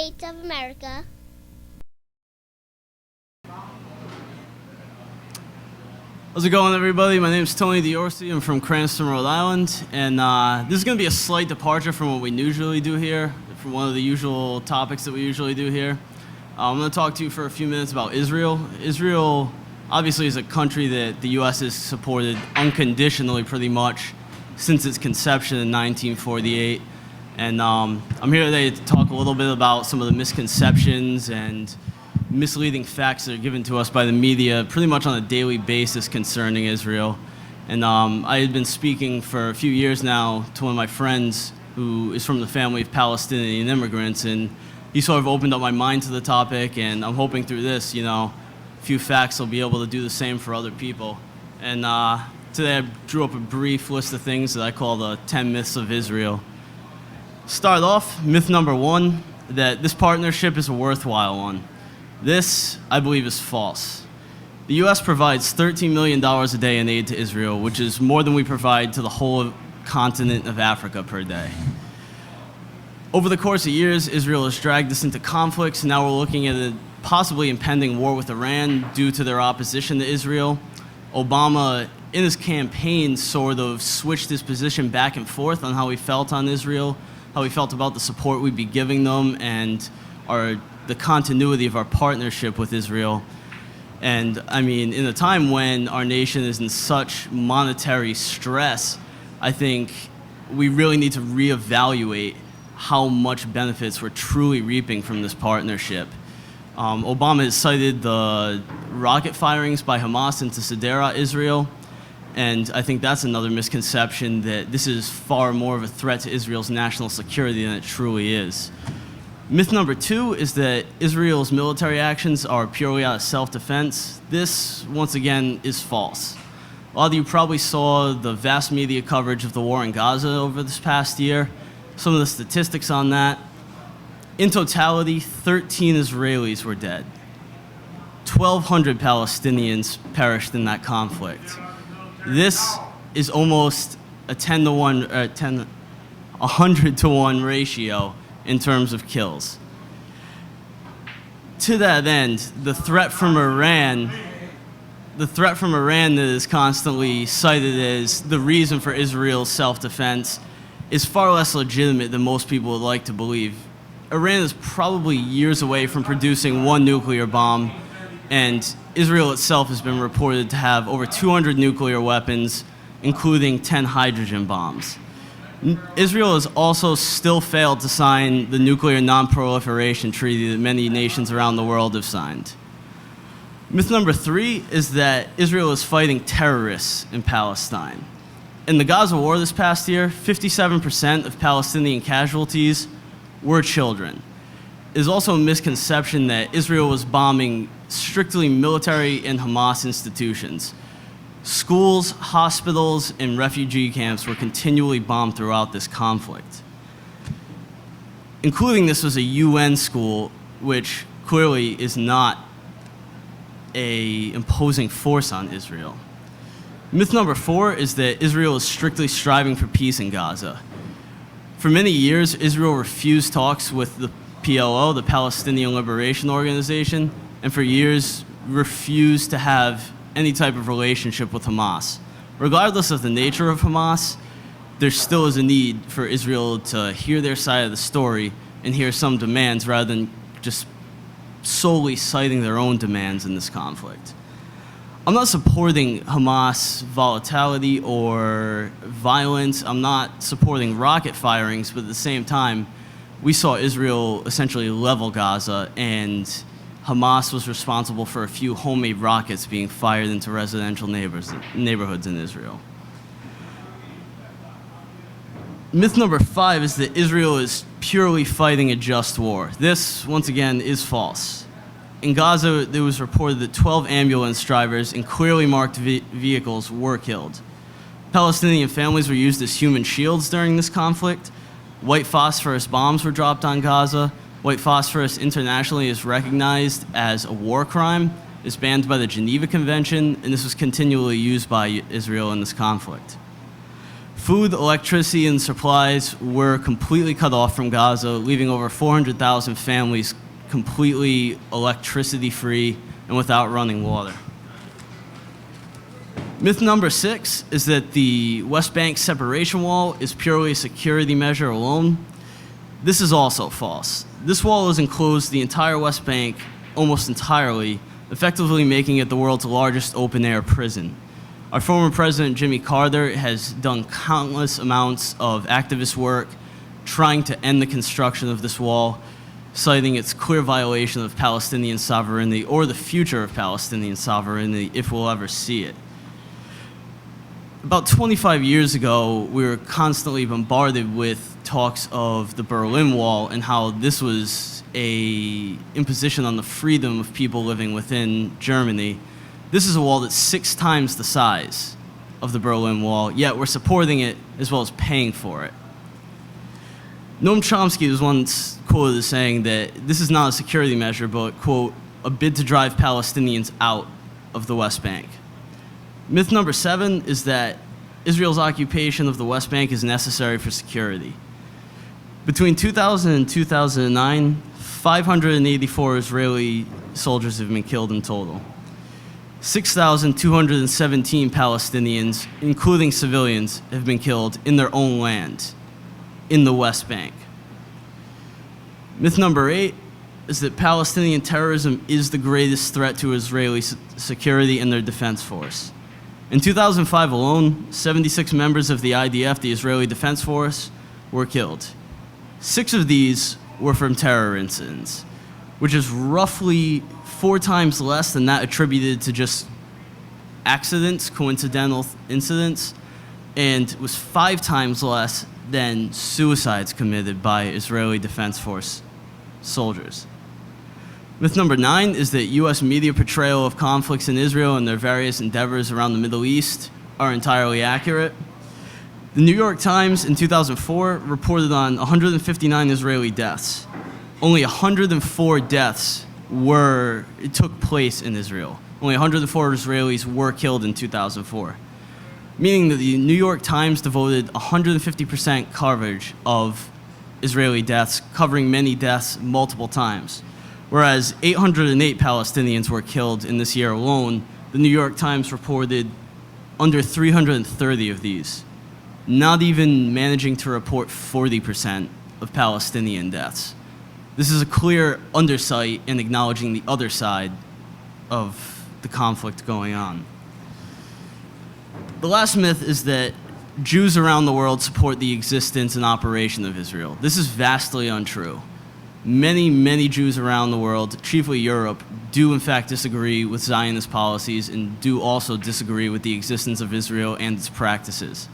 States of America. How's it going, everybody? My name is Tony Diorsi. I'm from Cranston, Rhode Island, and this is going to be a slight departure from what we usually do here, from one of the usual topics that we usually do here. I'm going to talk to you for a few minutes about Israel. Israel, obviously, is a country that the U.S. has supported unconditionally pretty much since its conception in 1948. And I'm here today to talk a little bit about some of the misconceptions and misleading facts that are given to us by the media pretty much on a daily basis concerning Israel. And I had been speaking for a few years now to one of my friends who is from the family of Palestinian immigrants, and he sort of opened up my mind to the topic, and I'm hoping through this, a few facts will be able to do the same for other people. And today I drew up a brief list of things that I call the 10 myths of Israel. Start off, myth number one, that this partnership is a worthwhile one. This, I believe, is false. The U.S. provides $13 million a day in aid to Israel, which is more than we provide to the whole continent of Africa per day. Over the course of years, Israel has dragged us into conflicts. Now we're looking at a possibly impending war with Iran due to their opposition to Israel. Obama, in his campaign, sort of switched his position back and forth on how he felt on Israel, how he felt about the support we'd be giving them, and the continuity of our partnership with Israel. And I mean, in a time when our nation is in such monetary stress, I think we really need to reevaluate how much benefits we're truly reaping from this partnership. Obama has cited the rocket firings by Hamas into Sderot, Israel, and I think that's another misconception, that this is far more of a threat to Israel's national security than it truly is. Myth number two is that Israel's military actions are purely out of self-defense. This, once again, is false. A lot of you probably saw the vast media coverage of the war in Gaza over this past year. Some of the statistics on that. In totality, 13 Israelis were dead. 1,200 Palestinians perished in that conflict. This is almost a 100 to 1 ratio in terms of kills. To that end, the threat from Iran that is constantly cited as the reason for Israel's self-defense is far less legitimate than most people would like to believe. Iran is probably years away from producing one nuclear bomb, and Israel itself has been reported to have over 200 nuclear weapons, including 10 hydrogen bombs. Israel has also still failed to sign the Nuclear Non-Proliferation Treaty that many nations around the world have signed. Myth number three is that Israel is fighting terrorists in Palestine. In the Gaza war this past year, 57% of Palestinian casualties were children. It is also a misconception that Israel was bombing strictly military and Hamas institutions. Schools, hospitals, and refugee camps were continually bombed throughout this conflict. Including this was a UN school, which clearly is not an imposing force on Israel. Myth number four is that Israel is strictly striving for peace in Gaza. For many years, Israel refused talks with the PLO, the Palestinian Liberation Organization, and for years refused to have any type of relationship with Hamas. Regardless of the nature of Hamas, there still is a need for Israel to hear their side of the story and hear some demands rather than just solely citing their own demands in this conflict. I'm not supporting Hamas volatility or violence. I'm not supporting rocket firings, but at the same time, we saw Israel essentially level Gaza, and Hamas was responsible for a few homemade rockets being fired into residential neighborhoods in Israel. Myth number five is that Israel is purely fighting a just war. This, once again, is false. In Gaza, it was reported that 12 ambulance drivers in clearly marked vehicles were killed. Palestinian families were used as human shields during this conflict. White phosphorus bombs were dropped on Gaza. White phosphorus internationally is recognized as a war crime, is banned by the Geneva Convention, and this was continually used by Israel in this conflict. Food, electricity, and supplies were completely cut off from Gaza, leaving over 400,000 families completely electricity-free and without running water. Myth number 6 is that the West Bank separation wall is purely a security measure alone. This is also false. This wall has enclosed the entire West Bank almost entirely, effectively making it the world's largest open-air prison. Our former president, Jimmy Carter, has done countless amounts of activist work trying to end the construction of this wall, citing its clear violation of Palestinian sovereignty or the future of Palestinian sovereignty if we'll ever see it. About 25 years ago, we were constantly bombarded with talks of the Berlin Wall and how this was an imposition on the freedom of people living within Germany. This is a wall that's 6 times the size of the Berlin Wall, yet we're supporting it as well as paying for it. Noam Chomsky was once quoted as saying that this is not a security measure, but, quote, a bid to drive Palestinians out of the West Bank. Myth number 7 is that Israel's occupation of the West Bank is necessary for security. Between 2000 and 2009, 584 Israeli soldiers have been killed in total. 6,217 Palestinians, including civilians, have been killed in their own land, in the West Bank. Myth number 8 is that Palestinian terrorism is the greatest threat to Israeli security and their defense force. In 2005 alone, 76 members of the IDF, the Israeli Defense Force, were killed. 6 of these were from terror incidents, which is roughly 4 times less than that attributed to just accidents, coincidental incidents, and was 5 times less than suicides committed by Israeli Defense Force soldiers. Myth number 9 is that U.S. media portrayal of conflicts in Israel and their various endeavors around the Middle East are entirely accurate. The New York Times in 2004 reported on 159 Israeli deaths. Only 104 deaths took place in Israel. Only 104 Israelis were killed in 2004, meaning that the New York Times devoted 150% coverage of Israeli deaths, covering many deaths multiple times. Whereas 808 Palestinians were killed in this year alone, the New York Times reported under 330 of these, not even managing to report 40% of Palestinian deaths. This is a clear undersight in acknowledging the other side of the conflict going on. The last myth is that Jews around the world support the existence and operation of Israel. This is vastly untrue. Many Jews around the world, chiefly Europe, do in fact disagree with Zionist policies and do also disagree with the existence of Israel and its practices.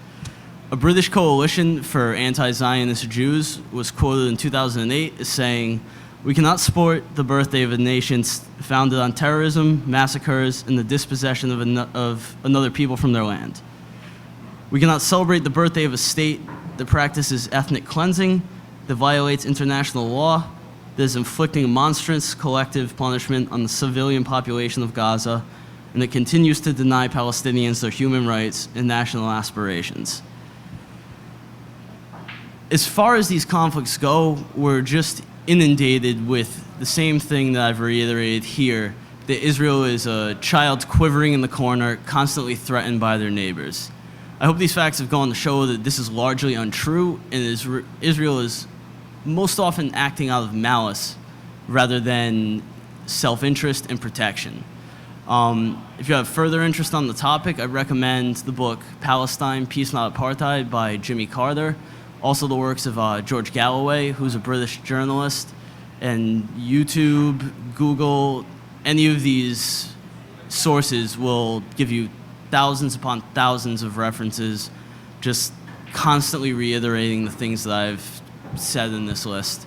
A British coalition for anti-Zionist Jews was quoted in 2008 as saying, "We cannot support the birthday of a nation founded on terrorism, massacres, and the dispossession of another people from their land. We cannot celebrate the birthday of a state that practices ethnic cleansing, that violates international law, that is inflicting monstrous collective punishment on the civilian population of Gaza, and that continues to deny Palestinians their human rights and national aspirations." As far as these conflicts go, we're just inundated with the same thing that I've reiterated here, that Israel is a child quivering in the corner, constantly threatened by their neighbors. I hope these facts have gone to show that this is largely untrue, and Israel is most often acting out of malice rather than self-interest and protection. If you have further interest on the topic, I recommend the book Palestine, Peace Not Apartheid by Jimmy Carter. Also the works of George Galloway, who's a British journalist, and YouTube, Google, any of these sources will give you thousands upon thousands of references, just constantly reiterating the things that I've said in this list.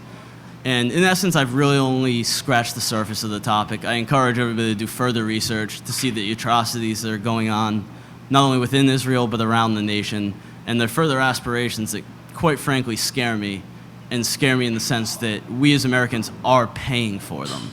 And in essence, I've really only scratched the surface of the topic. I encourage everybody to do further research to see the atrocities that are going on, not only within Israel, but around the nation, and their further aspirations that quite frankly scare me, and scare me in the sense that we as Americans are paying for them.